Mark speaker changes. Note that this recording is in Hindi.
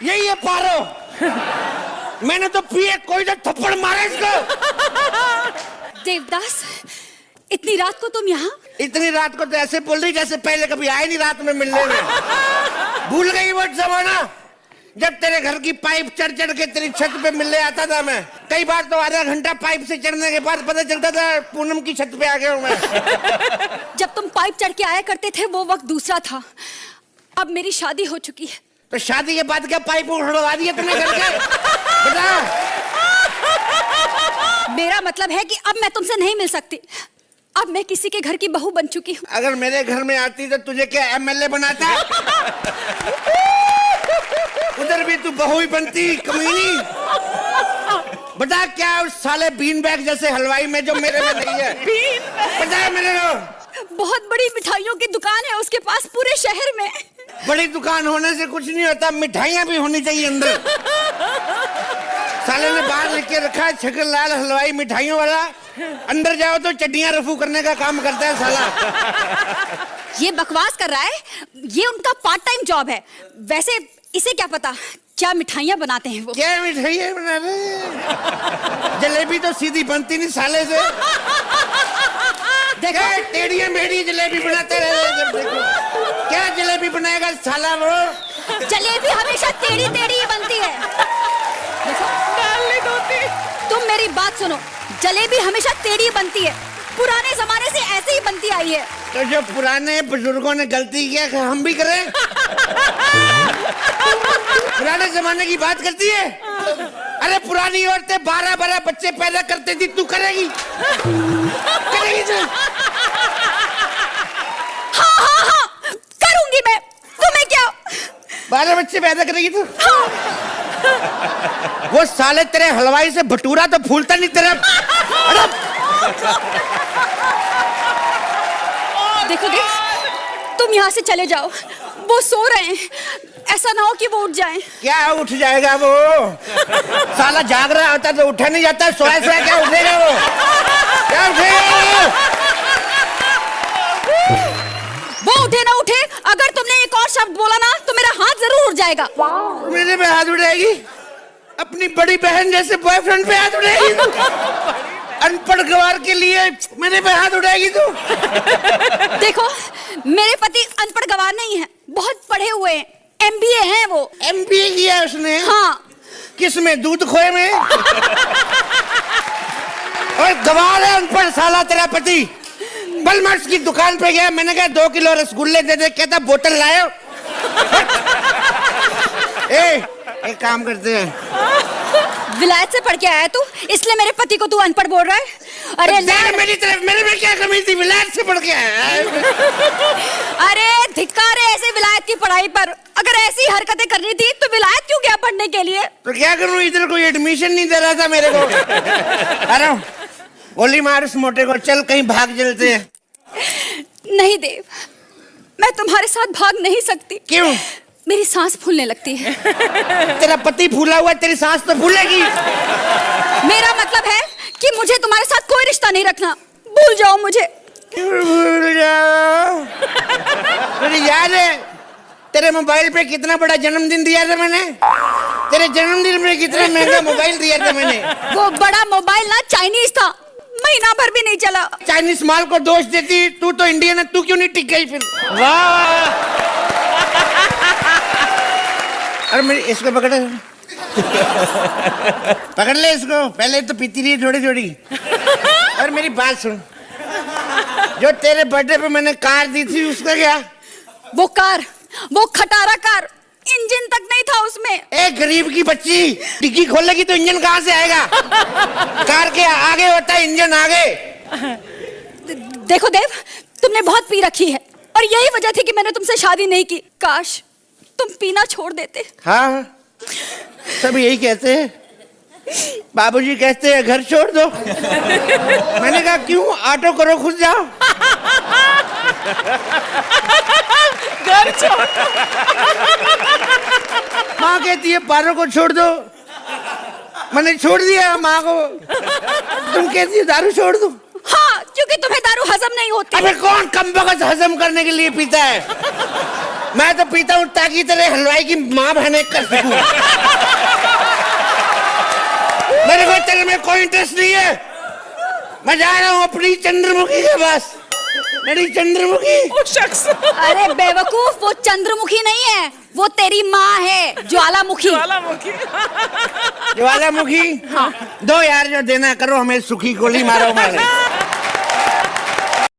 Speaker 1: यही है पारो। मैंने तो पिए कोई तो थप्पड़ मारा इसको।
Speaker 2: देवदास, इतनी रात को तुम यहाँ?
Speaker 1: इतनी रात को तो ऐसे बोल रही जैसे पहले कभी आए नहीं रात में मिलने में। भूल गई वो जमाना जब तेरे घर की पाइप चढ़ चढ़ के तेरी छत पे मिलने आता था मैं। कई बार तो आधा घंटा पाइप से चढ़ने के बाद पता चलता था पूनम की छत पे आ गया हूं मैं।
Speaker 2: जब तुम पाइप चढ़ के आया करते थे वो वक्त दूसरा था। अब मेरी शादी हो चुकी है।
Speaker 1: तो शादी के बाद क्या पाइप उड़वा दिया तुमने घर के? बता।
Speaker 2: मेरा मतलब है कि अब मैं तुमसे नहीं मिल सकती। अब मैं किसी के घर की बहू बन चुकी हूँ।
Speaker 1: अगर मेरे घर में आती तो तुझे क्या एमएलए बनाता? उधर भी तू बहू ही बनती कमीनी। बता क्या उस साले बीन बैग जैसे हलवाई में जो मेरे में नहीं है? बता मेरे को।
Speaker 2: बहुत बड़ी मिठाइयों की दुकान है उसके पास पूरे शहर में।
Speaker 1: बड़ी दुकान होने से कुछ नहीं होता, मिठाइयाँ भी होनी चाहिए अंदर। साले ने बाहर लिख के रखा है छगनलाल हलवाई मिठाइयों वाला। अंदर जाओ तो चड्डियां रफू करने का काम करता है साला।
Speaker 2: ये बकवास कर रहा है। ये उनका पार्ट टाइम जॉब है। वैसे इसे क्या पता क्या मिठाइयाँ बनाते हैं वो।
Speaker 1: क्या मिठाइयाँ बना रहे हैं? जलेबी तो सीधी बनती नहीं साले से। देखो टेढ़ी मेढ़ी जलेबी बनाते रहे। देखो क्या जलेबी बनाएगा साला वो।
Speaker 2: जलेबी हमेशा टेढ़ी टेढ़ी ही बनती है। देखो तुम मेरी बात सुनो, जलेबी हमेशा टेढ़ी बनती है। पुराने जमाने से ऐसे ही बनती आई है।
Speaker 1: तो जो पुराने बुजुर्गों ने गलती किया हम भी करें? पुराने जमाने की बात करती है? अरे पुरानी औरतें 12-12 बच्चे पैदा करती थी, तू करेगी? करेगी तू?
Speaker 2: हाँ करूंगी मैं। तुम्हें क्या?
Speaker 1: 12 बच्चे पैदा करेगी तू? हाँ। वो साले तेरे हलवाई से भटूरा तो फूलता नहीं तेरा।
Speaker 2: देखो तुम यहाँ से चले जाओ। वो सो रहे हैं, ऐसा ना हो कि वो उठ जाएं।
Speaker 1: क्या उठ जाएगा वो? साला जाग रहा होता तो उठा नहीं जाता। सोया क्या उठेगा वो? क्या उठेगा
Speaker 2: वो उठे ना उठे, अगर तुमने एक और शब्द बोला ना तो मेरा हाथ जरूर उठ जाएगा।
Speaker 1: मेरे पे हाथ उठाएगी? अपनी बड़ी बहन जैसे बॉयफ्रेंड पे हाथ उठाएगी? अनपढ़ गवार के लिए मेरे पे हाथ उठाएगी तू?
Speaker 2: देखो मेरे पति अनपढ़ गवार नहीं है, बहुत पढ़े हुए हैं। MBA हैं वो।
Speaker 1: MBA किया है उसने?
Speaker 2: हाँ।
Speaker 1: किस में? दूध खोए में? और गवार है अनपढ़ साला तेरा पति। बलमर्स की दुकान पे गया, मैंने कहा 2 किलो रसगुल्ले दे दे, कहता बोतल लायो। एक काम करते हैं,
Speaker 2: विलायत से पढ़ के आया तू, इसलिए मेरे पति को तू अनपढ़ बोल रहा है? अरे
Speaker 1: मेरी तरफ मेरे में क्या कमी थी? विलायत से पढ़ के आया।
Speaker 2: अरे धिक्कार है ऐसे विलायत की पढ़ाई पर। अगर ऐसी हरकतें करनी थी तो विलायत क्यों गया पढ़ने के लिए?
Speaker 1: तो क्या करूं, इधर कोई एडमिशन नहीं दे रहा था मेरे को। अरे गोली मार उस मोटे को, चल कहीं भाग चलते हैं।
Speaker 2: नहीं देव, मैं तुम्हारे साथ भाग नहीं सकती।
Speaker 1: क्यों?
Speaker 2: मेरी सांस फूलने लगती है।
Speaker 1: तेरा पति फूला हुआ, तेरी सांस तो फूलेगी।
Speaker 2: मेरा मतलब है कि मुझे तुम्हारे साथ कोई रिश्ता नहीं रखना। भूल जाओ मुझे।
Speaker 1: भूल जाओ? मुझे याद है तेरे मोबाइल पे कितना बड़ा जन्मदिन दिया था मैंने। तेरे जन्मदिन में कितना महंगा मोबाइल दिया था मैंने। वो
Speaker 2: बड़ा मोबाइल ना चाइनीज था, महीना भर भी नहीं चला।
Speaker 1: चाइनीज माल को दोष देती, तू तो इंडियन है, तू क्यों नहीं टिक गई फिर? वाह। अरे मेरी इसको पकड़ पकड़ ले इसको, पहले तो पीती रही थोड़ी थोड़ी। और मेरी बात सुन, जो तेरे बर्थडे पे मैंने कार दी थी उसका क्या?
Speaker 2: वो कार, वो खटारा कार, इंजन तक नहीं था उसमें।
Speaker 1: एक गरीब की बच्ची डिग्गी खोलेगी तो इंजन कहाँ से आएगा? कार के आगे होता है इंजन, आगे।
Speaker 2: देखो देव, तुमने बहुत पी रखी है और यही वजह थी कि मैंने तुमसे शादी नहीं की। काश तुम पीना छोड़ देते।
Speaker 1: हाँ, सब यही कहते हैं। बाबूजी कहते हैं घर छोड़ दो। मैंने कहा क्यों? ऑटो करो, खुद जाओ।
Speaker 2: घर छोड़।
Speaker 1: माँ कहती है पारो को छोड़ दो। मैंने छोड़ दिया माँ को। तुम कहती है दारू छोड़ दो।
Speaker 2: हाँ, क्योंकि तुम्हें दारू हजम नहीं होती।
Speaker 1: अबे कौन कमबख्त हजम करने के लिए पीता है? मैं तो पीता हूँ ताकि तेरे हलवाई की माँ बहने कर सकूं। मेरे को तेरे में कोई इंटरेस्ट नहीं है। मैं जा रहा हूँ अपनी चंद्रमुखी के पास। मेरी चंद्रमुखी।
Speaker 3: वो शख्स
Speaker 2: अरे बेवकूफ, वो चंद्रमुखी नहीं है, वो तेरी माँ है, ज्वालामुखी।
Speaker 3: ज्वालामुखी।
Speaker 1: ज्वालामुखी। हाँ। दो यार, जो देना करो, हमें सुखी गोली मारो मारे।